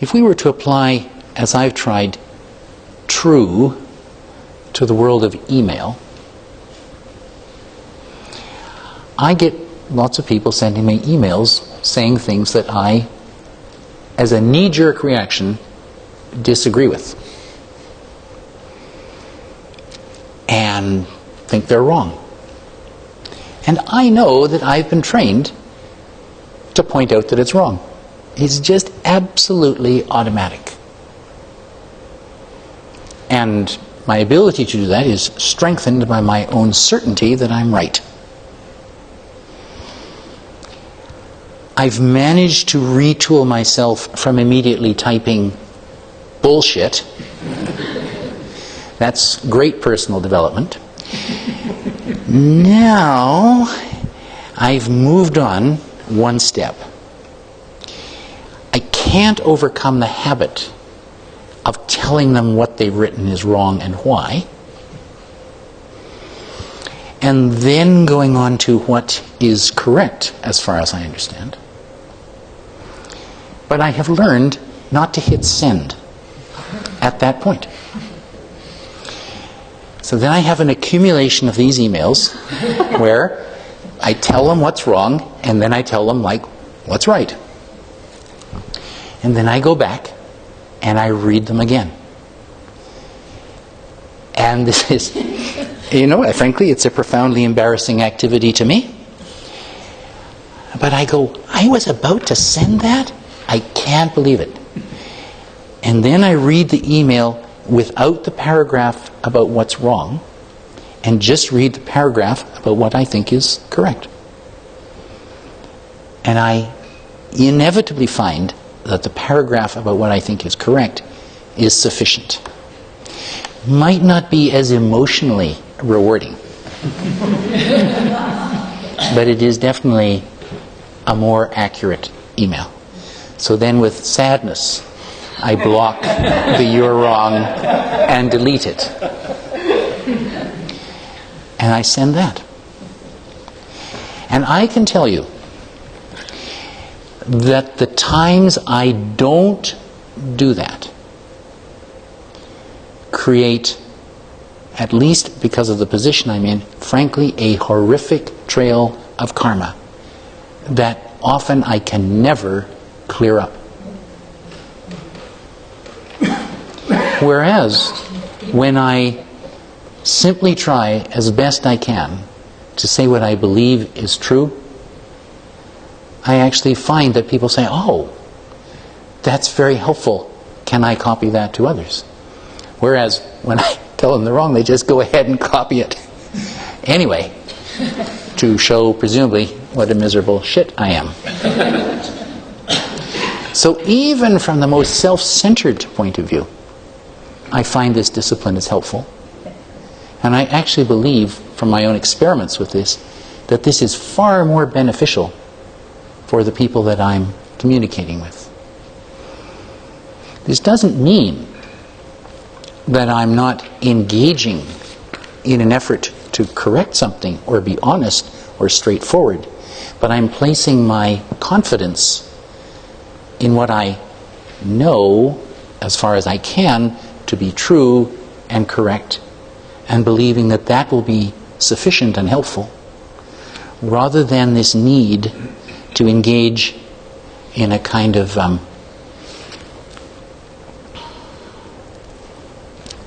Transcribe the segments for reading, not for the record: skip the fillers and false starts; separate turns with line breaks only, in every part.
If we were to apply, as I've tried, true to the world of email, I get lots of people sending me emails saying things that I, as a knee-jerk reaction, disagree with and think they're wrong. And I know that I've been trained to point out that it's wrong. It's just absolutely automatic. And my ability to do that is strengthened by my own certainty that I'm right. I've managed to retool myself from immediately typing bullshit. That's great personal development. Now, I've moved on one step. I can't overcome the habit of telling them what they've written is wrong and why, and then going on to what is correct as far as I understand. But I have learned not to hit send at that point. So then I have an accumulation of these emails where I tell them what's wrong, and then I tell them, like, what's right. And then I go back and I read them again. And this is, frankly, it's a profoundly embarrassing activity to me. But I go, I was about to send that? I can't believe it. And then I read the email without the paragraph about what's wrong, and just read the paragraph about what I think is correct. And I inevitably find that the paragraph about what I think is correct is sufficient. Might not be as emotionally rewarding, but it is definitely a more accurate email. So then with sadness, I block the "you're wrong" and delete it. And I send that. And I can tell you that the times I don't do that create, at least because of the position I'm in, frankly, a horrific trail of karma that often I can never clear up. Whereas, when I simply try as best I can to say what I believe is true, I actually find that people say, "Oh, that's very helpful. Can I copy that to others?" Whereas, when I tell them they're wrong, they just go ahead and copy it. Anyway, to show, presumably, what a miserable shit I am. So even from the most self-centered point of view, I find this discipline is helpful. And I actually believe, from my own experiments with this, that this is far more beneficial for the people that I'm communicating with. This doesn't mean that I'm not engaging in an effort to correct something or be honest or straightforward, but I'm placing my confidence in what I know, as far as I can, to be true and correct, and believing that that will be sufficient and helpful, rather than this need to engage in a kind of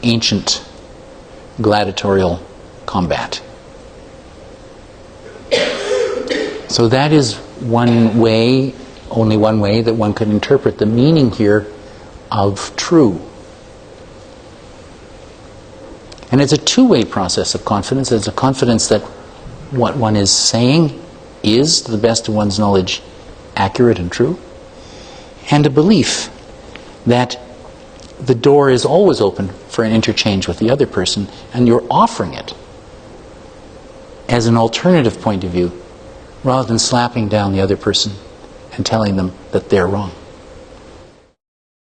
ancient gladiatorial combat. So that is one way, only one way, that one could interpret the meaning here of true. And it's a two-way process of confidence. It's a confidence that what one is saying is, to the best of one's knowledge, accurate and true, and a belief that the door is always open for an interchange with the other person, and you're offering it as an alternative point of view, rather than slapping down the other person and telling them that they're wrong.